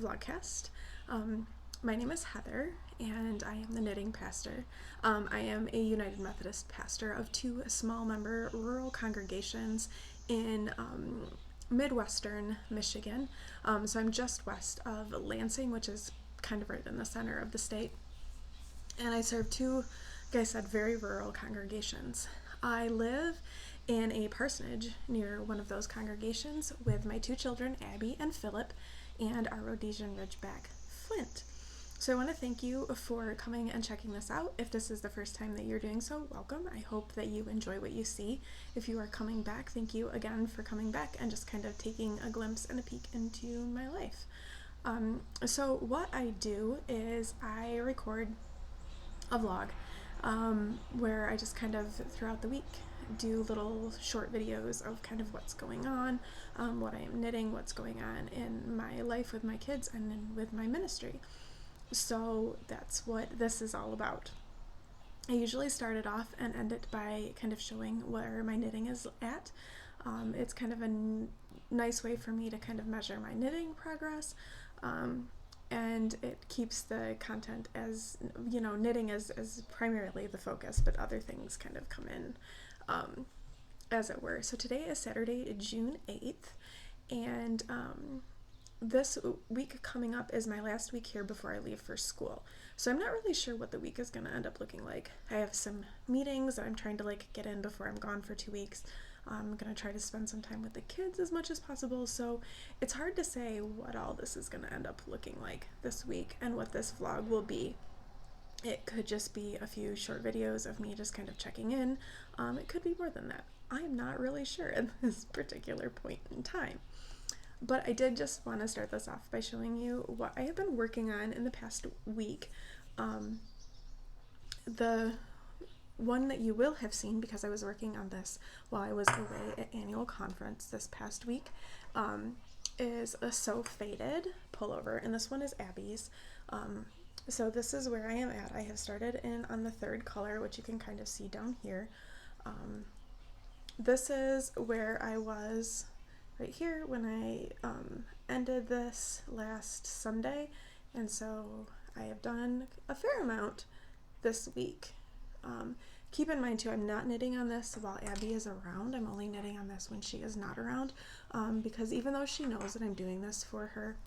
Vlogcast. My name is Heather, and I am the knitting pastor. I am a United Methodist pastor of two small member rural congregations in Midwestern Michigan. So I'm just west of Lansing, which is kind of right in the center of the state. And I serve two, like I said, very rural congregations. I live in a parsonage near one of those congregations with my two children, Abby and Philip, and our Rhodesian Ridgeback, Flint. So I want to thank you for coming and checking this out. If this is the first time that you're doing so, welcome. I hope that you enjoy what you see. If you are coming back, thank you again for coming back and just kind of taking a glimpse and a peek into my life. So what I do is I record a vlog where I just kind of throughout the week do little short videos of kind of what's going on, what I am knitting, what's going on in my life with my kids and then with my ministry. So that's what this is all about. I usually start it off and end it by kind of showing where my knitting is at. It's kind of a nice way for me to kind of measure my knitting progress. And it keeps the content as, knitting is primarily the focus, but other things kind of come in, as it were. So today is Saturday, June 8th, and this week coming up is my last week here before I leave for school. So I'm not really sure what the week is going to end up looking like. I have some meetings that I'm trying to get in before I'm gone for 2 weeks. I'm going to try to spend some time with the kids as much as possible, so it's hard to say what all this is going to end up looking like this week and what this vlog will be. It could just be a few short videos of me just kind of checking in. It could be more than that. I'm not really sure at this particular point in time. But I did just want to start this off by showing you what I have been working on in the past week. The one that you will have seen, because I was working on this while I was away at annual conference this past week, is a So Faded pullover, and this one is Abby's. So this is where I am at. I have started in on the third color, which you can kind of see down here. This is where I was right here when I ended this last Sunday, and so I have done a fair amount this week. Keep in mind too, I'm not knitting on this while Abby is around. I'm only knitting on this when she is not around, because even though she knows that I'm doing this for her,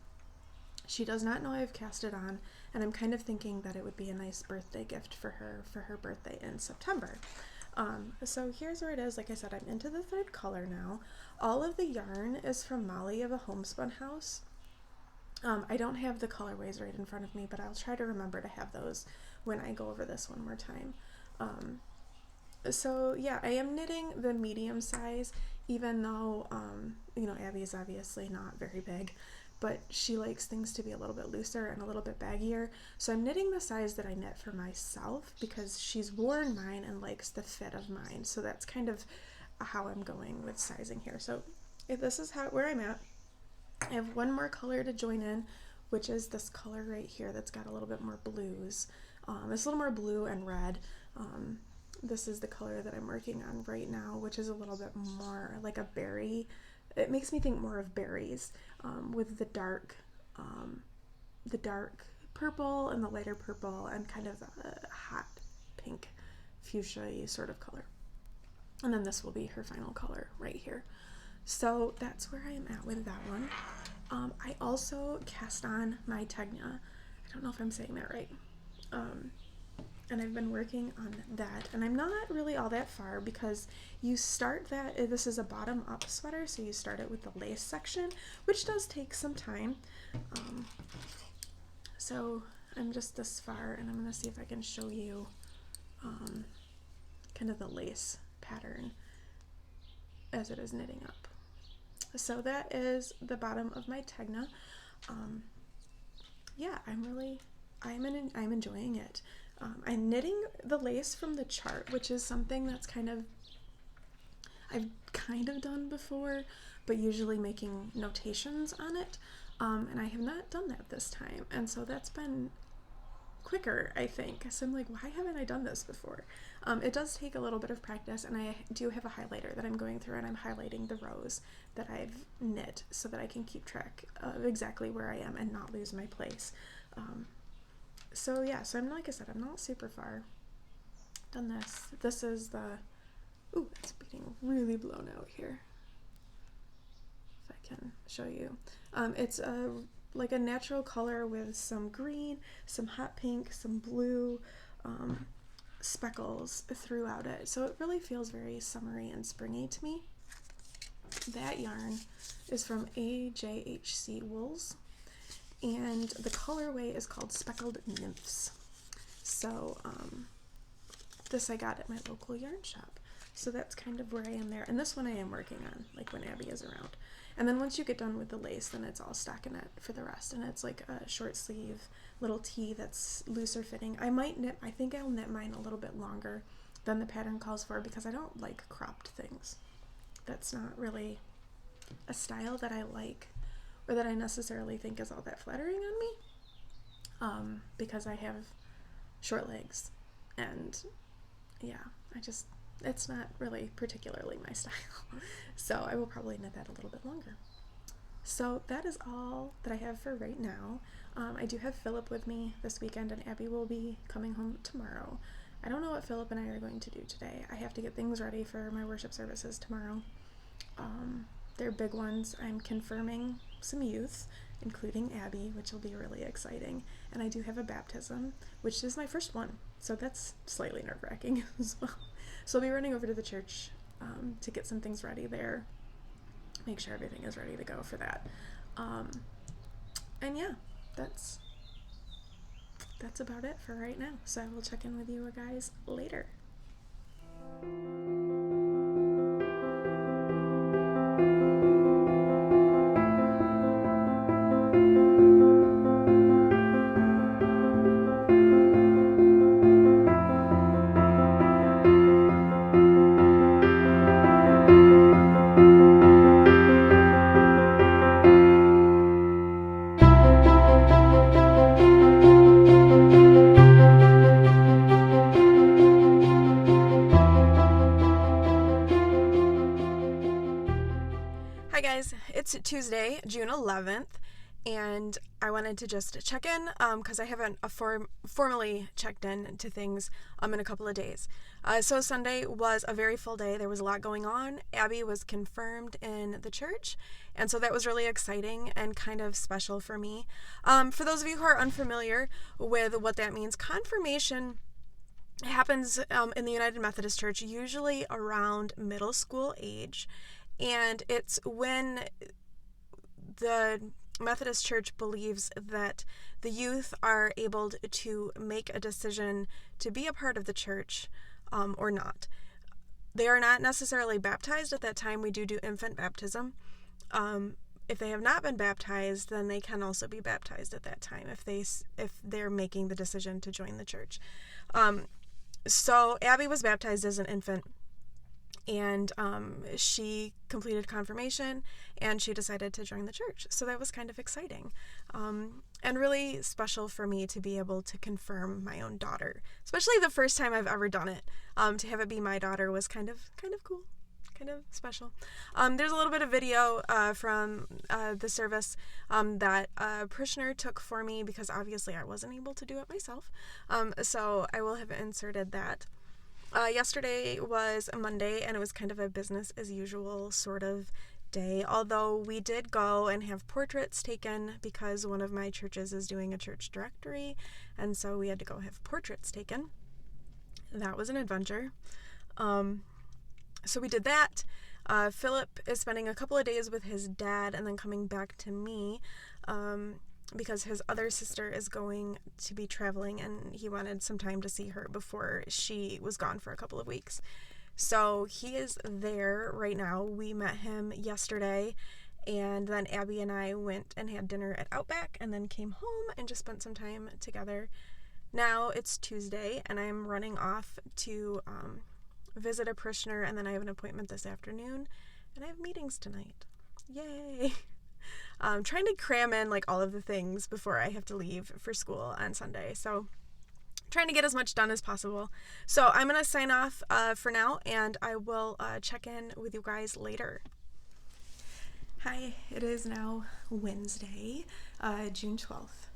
she does not know I've cast it on, and I'm kind of thinking that it would be a nice birthday gift for her birthday in September. So here's where it is. Like I said, I'm into the third color now. All of the yarn is from Mowry of a Homespun House. I don't have the colorways right in front of me, but I'll try to remember to have those when I go over this one more time. So yeah, I am knitting the medium size, even though, Abby is obviously not very big, but she likes things to be a little bit looser and a little bit baggier. So I'm knitting the size that I knit for myself because she's worn mine and likes the fit of mine. So that's kind of how I'm going with sizing here. So if this is where I'm at. I have one more color to join in, which is this color right here that's got a little bit more blues. It's a little more blue and red. This is the color that I'm working on right now, which is a little bit more like a berry. It makes me think more of berries, with the dark purple and the lighter purple and kind of a hot pink fuchsia sort of color. And then this will be her final color right here. So that's where I am at with that one. I also cast on my Tegna. I don't know if I'm saying that right. And I've been working on that, and I'm not really all that far because you start that, this is a bottom up sweater, so you start it with the lace section, which does take some time. So I'm just this far, and I'm going to see if I can show you kind of the lace pattern as it is knitting up. So that is the bottom of my Tegna. Yeah, I'm enjoying it. I'm knitting the lace from the chart, which is something that's I've kind of done before, but usually making notations on it. And I have not done that this time. And so that's been quicker, I think. So I'm like, why haven't I done this before? It does take a little bit of practice, and I do have a highlighter that I'm going through, and I'm highlighting the rows that I've knit so that I can keep track of exactly where I am and not lose my place. So yeah, so I'm, like I said, I'm not super far done this. This is the, ooh, it's getting really blown out here. If I can show you. It's like a natural color with some green, some hot pink, some blue, speckles throughout it. So it really feels very summery and springy to me. That yarn is from AJHC Wools, and the colorway is called Speckled Nymphs. So this I got at my local yarn shop. So that's kind of where I am there. And this one I am working on, like when Abby is around. And then once you get done with the lace, then it's all stockinette for the rest. And it's like a short sleeve little tee that's looser fitting. I think I'll knit mine a little bit longer than the pattern calls for, because I don't like cropped things. That's not really a style that I like, or that I necessarily think is all that flattering on me, because I have short legs, and yeah, it's not really particularly my style. So I will probably knit that a little bit longer. So that is all that I have for right now. I do have Philip with me this weekend, and Abby will be coming home tomorrow. I don't know what Philip and I are going to do today. I have to get things ready for my worship services tomorrow. They're big ones. I'm confirming some youth, including Abby, which will be really exciting. And I do have a baptism, which is my first one. So that's slightly nerve-wracking as well. So I'll be running over to the church to get some things ready there. Make sure everything is ready to go for that. And yeah, that's about it for right now. So I will check in with you guys later. Hi guys, it's Tuesday, June 11th, and I wanted to just check in because I haven't formally checked in to things in a couple of days. So Sunday was a very full day. There was a lot going on. Abby was confirmed in the church, and so that was really exciting and kind of special for me. For those of you who are unfamiliar with what that means, confirmation happens in the United Methodist Church usually around middle school age. And it's when the Methodist Church believes that the youth are able to make a decision to be a part of the church or not. They are not necessarily baptized at that time. We do infant baptism. If they have not been baptized, then they can also be baptized at that time if they're making the decision to join the church. So Abby was baptized as an infant. And she completed confirmation, and she decided to join the church. So that was kind of exciting and really special for me to be able to confirm my own daughter, especially the first time I've ever done it. To have it be my daughter was kind of cool, kind of special. There's a little bit of video from the service that a parishioner took for me, because obviously I wasn't able to do it myself. So I will have inserted that. Yesterday was a Monday, and it was kind of a business as usual sort of day, although we did go and have portraits taken because one of my churches is doing a church directory, and so we had to go have portraits taken. That was an adventure. So we did that. Philip is spending a couple of days with his dad and then coming back to me because his other sister is going to be traveling, and he wanted some time to see her before she was gone for a couple of weeks. So he is there right now. We met him yesterday, and then Abby and I went and had dinner at Outback and then came home and just spent some time together. Now it's Tuesday, and I'm running off to visit a parishioner, and then I have an appointment this afternoon, and I have meetings tonight. Yay! Trying to cram in like all of the things before I have to leave for school on Sunday. So trying to get as much done as possible. So I'm going to sign off for now, and I will check in with you guys later. Hi, it is now Wednesday, June 12th,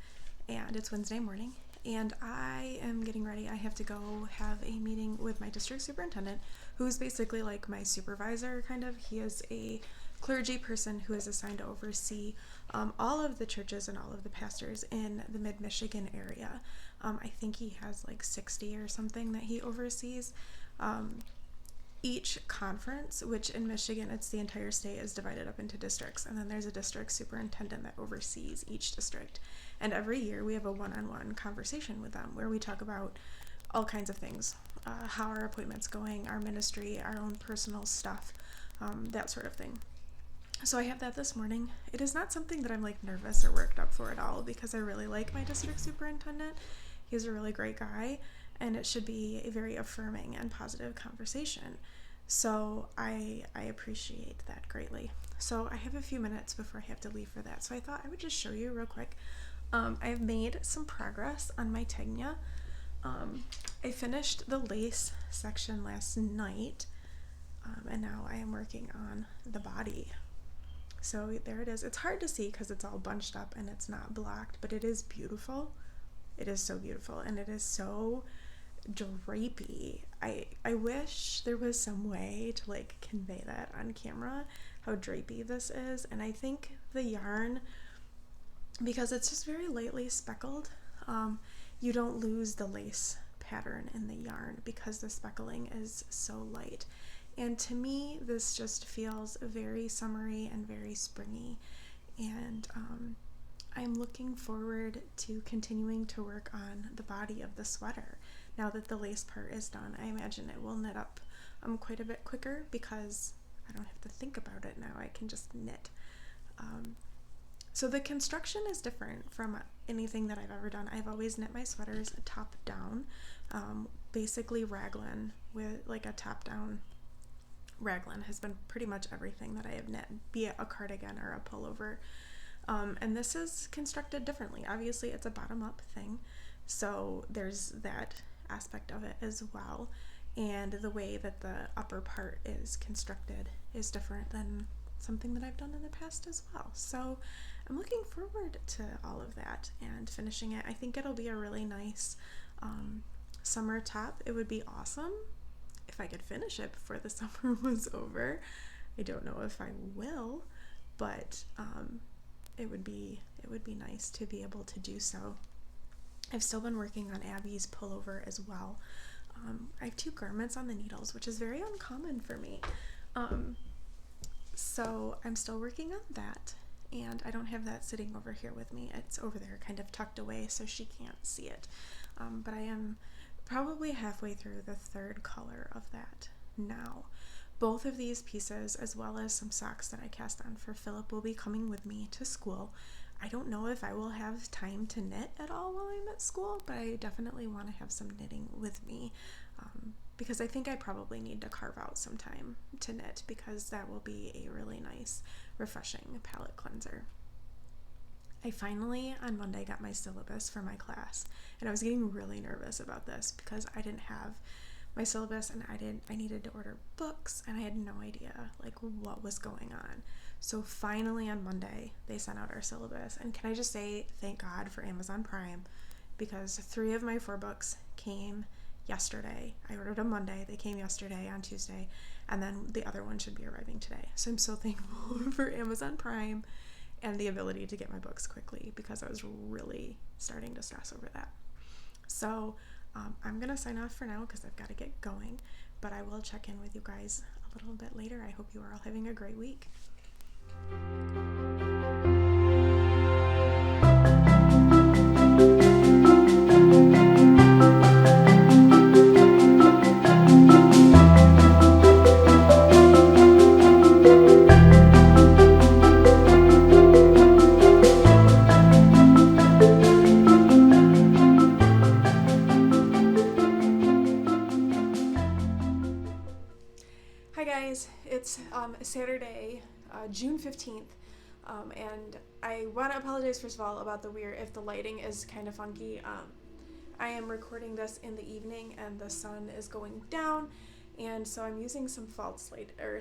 and it's Wednesday morning, and I am getting ready. I have to go have a meeting with my district superintendent, who's basically like my supervisor, kind of. He is a clergy person who is assigned to oversee all of the churches and all of the pastors in the mid-Michigan area. I think he has like 60 or something that he oversees. Each conference, which in Michigan, it's the entire state, is divided up into districts, and then there's a district superintendent that oversees each district. And every year we have a one-on-one conversation with them where we talk about all kinds of things, how our appointment's going, our ministry, our own personal stuff, that sort of thing. So I have that this morning. It is not something that I'm like nervous or worked up for at all, because I really like my district superintendent. He's a really great guy, and it should be a very affirming and positive conversation. So I appreciate that greatly. So I have a few minutes before I have to leave for that. So I thought I would just show you real quick. I've made some progress on my Tegna. I finished the lace section last night, and now I am working on the body. So there it is. It's hard to see because it's all bunched up and it's not blocked, but it is beautiful. It is so beautiful, and it is so drapey. I wish there was some way to like convey that on camera, how drapey this is. And I think the yarn, because it's just very lightly speckled, you don't lose the lace pattern in the yarn because the speckling is so light. And to me, this just feels very summery and very springy. And I'm looking forward to continuing to work on the body of the sweater. Now that the lace part is done, I imagine it will knit up quite a bit quicker because I don't have to think about it now. I can just knit. So the construction is different from anything that I've ever done. I've always knit my sweaters top down, basically raglan with like a top down. Raglan has been pretty much everything that I have knit, be it a cardigan or a pullover. And this is constructed differently. Obviously, it's a bottom-up thing, so there's that aspect of it as well. And the way that the upper part is constructed is different than something that I've done in the past as well. So I'm looking forward to all of that and finishing it. I think it'll be a really nice summer top. It would be awesome if I could finish it before the summer was over. I don't know if I will, but it would be nice to be able to do so. I've still been working on Abby's pullover as well. I have 2 garments on the needles, which is very uncommon for me. So I'm still working on that, and I don't have that sitting over here with me. It's over there kind of tucked away so she can't see it. But I am probably halfway through the 3rd color of that now. Both of these pieces, as well as some socks that I cast on for Philip, will be coming with me to school. I don't know if I will have time to knit at all while I'm at school, but I definitely want to have some knitting with me, because I think I probably need to carve out some time to knit, because that will be a really nice, refreshing palette cleanser. I finally, on Monday, got my syllabus for my class, and I was getting really nervous about this because I didn't have my syllabus, and I needed to order books, and I had no idea like what was going on. So finally on Monday, they sent out our syllabus, and can I just say thank God for Amazon Prime, because 3 of my 4 books came yesterday. I ordered them Monday, they came yesterday on Tuesday, and then the other one should be arriving today. So I'm so thankful for Amazon Prime and the ability to get my books quickly, because I was really starting to stress over that. So I'm going to sign off for now because I've got to get going, but I will check in with you guys a little bit later. I hope you are all having a great week. Hi guys, it's Saturday, June 15th, and I want to apologize first of all about if the lighting is kind of funky. I am recording this in the evening and the sun is going down, and so I'm using some false light, or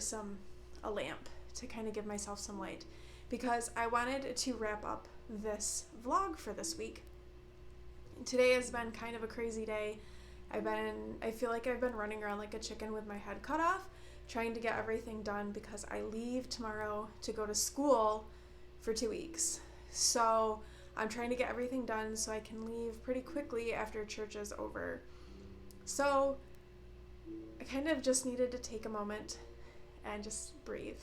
a lamp, to kind of give myself some light, because I wanted to wrap up this vlog for this week. Today has been kind of a crazy day. I feel like I've been running around like a chicken with my head cut off, trying to get everything done because I leave tomorrow to go to school for 2 weeks. So I'm trying to get everything done so I can leave pretty quickly after church is over. So I kind of just needed to take a moment and just breathe.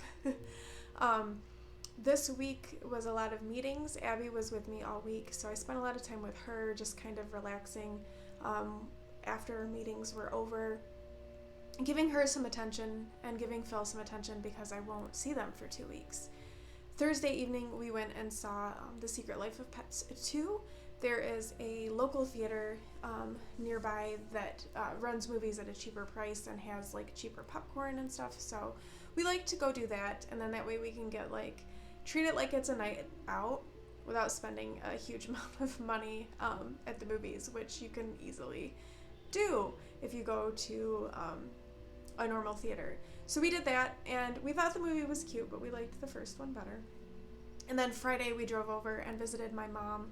This week was a lot of meetings. Abby was with me all week, so I spent a lot of time with her, just kind of relaxing after meetings were over, giving her some attention and giving Phil some attention because I won't see them for 2 weeks. Thursday evening, we went and saw The Secret Life of Pets 2. There is a local theater nearby that runs movies at a cheaper price and has like cheaper popcorn and stuff, so we like to go do that, and then that way we can get treat it like it's a night out without spending a huge amount of money at the movies, which you can easily do if you go to a normal theater. So we did that, and we thought the movie was cute, but we liked the first one better. And then Friday we drove over and visited my mom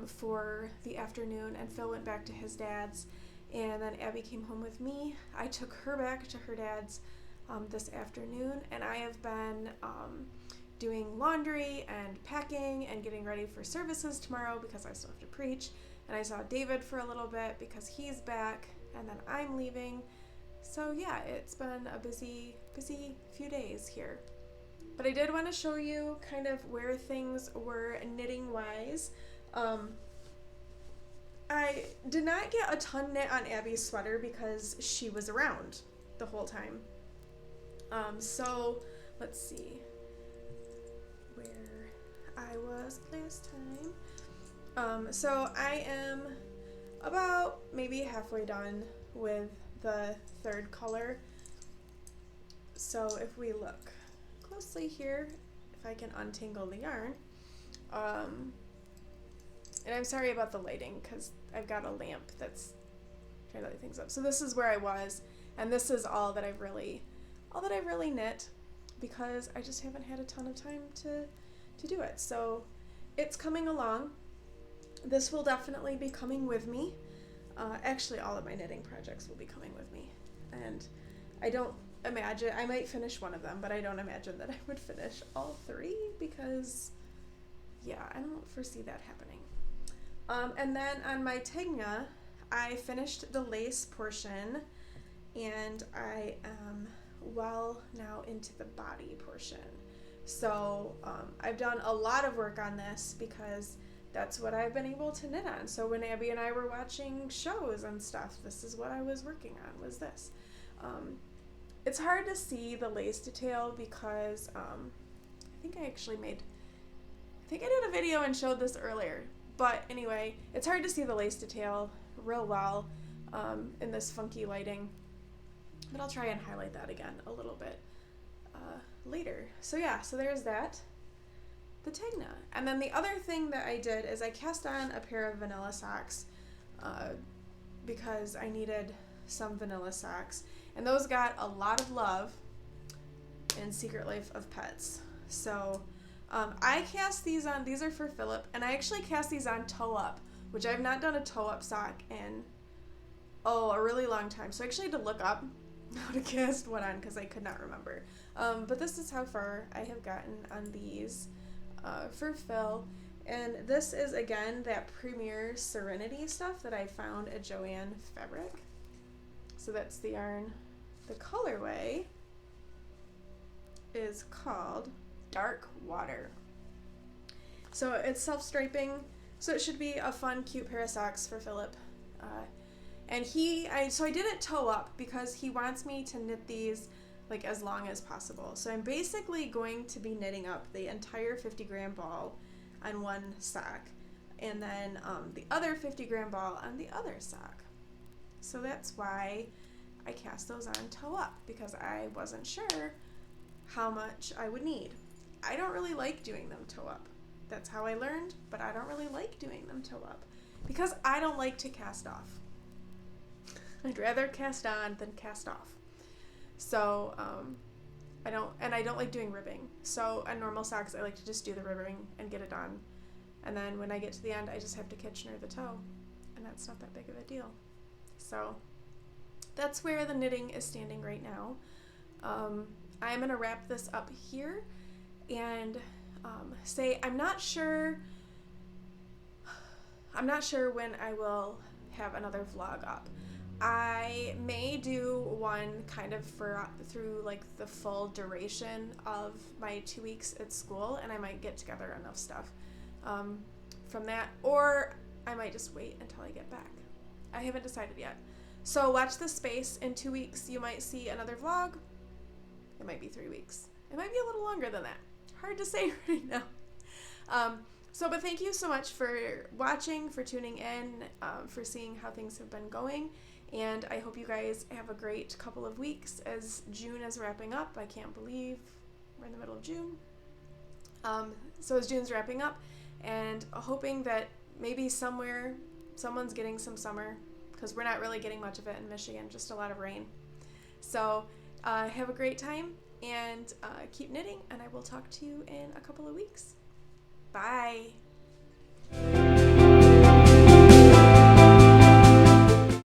for the afternoon, and Phil went back to his dad's, and then Abby came home with me. I took her back to her dad's this afternoon, and I have been doing laundry and packing and getting ready for services tomorrow because I still have to preach. And I saw David for a little bit because he's back, and then I'm leaving. So yeah, it's been a busy few days here. But I did want to show you kind of where things were knitting wise. I did not get a ton knit on Abby's sweater because she was around the whole time. So let's see where I was last time. So I am about maybe halfway done with the third color. So if we look closely here, if I can untangle the yarn, and I'm sorry about the lighting because I've got a lamp that's trying to light things up. So this is where I was, and this is all that I've really knit because I just haven't had a ton of time to do it. So it's coming along. This will definitely be coming with me. Actually, all of my knitting projects will be coming with me, and I don't imagine, I might finish one of them, but I don't imagine that I would finish all 3 because, yeah, I don't foresee that happening. And then on my Tegna, I finished the lace portion, and I am well now into the body portion. So I've done a lot of work on this because that's what I've been able to knit on. So when Abby and I were watching shows and stuff, this is what I was working on, was this. It's hard to see the lace detail because I think I did a video and showed this earlier. But anyway, it's hard to see the lace detail real well in this funky lighting. But I'll try and highlight that again a little bit later. So yeah, so there's that. The Tegna. And then the other thing that I did is I cast on a pair of vanilla socks because I needed some vanilla socks. And those got a lot of love in Secret Life of Pets. So I cast these on, these are for Philip, and I actually cast these on toe up, which I've not done a toe up sock in, a really long time. So I actually had to look up how to cast one on because I could not remember. But this is how far I have gotten on these for Phil. And this is, again, that Premier Serenity stuff that I found at Joann Fabric. So that's the yarn. The colorway is called Dark Water. So it's self-striping, so it should be a fun, cute pair of socks for Philip. And so I did it toe up because he wants me to knit these like as long as possible. So I'm basically going to be knitting up the entire 50-gram ball on one sock, and then the other 50-gram ball on the other sock. So that's why I cast those on toe up, because I wasn't sure how much I would need. I don't really like doing them toe up. That's how I learned, but I don't really like doing them toe up. because I don't like to cast off. I'd rather cast on than cast off. So I don't like doing ribbing. So on normal socks, I like to just do the ribbing and get it done. And then when I get to the end, I just have to Kitchener the toe, and that's not that big of a deal. So that's where the knitting is standing right now. I'm going to wrap this up here and say I'm not sure when I will have another vlog up. I may do one kind of through like the full duration of my 2 weeks at school, and I might get together enough stuff from that, or I might just wait until I get back. I haven't decided yet. So watch this space. In 2 weeks you might see another vlog. It might be 3 weeks. It might be a little longer than that. Hard to say right now. But thank you so much for watching, for tuning in, for seeing how things have been going. And I hope you guys have a great couple of weeks as June is wrapping up. I can't believe we're in the middle of June. So as June's wrapping up, and hoping that maybe somewhere someone's getting some summer, because we're not really getting much of it in Michigan, just a lot of rain. So have a great time, and keep knitting, and I will talk to you in a couple of weeks. Bye.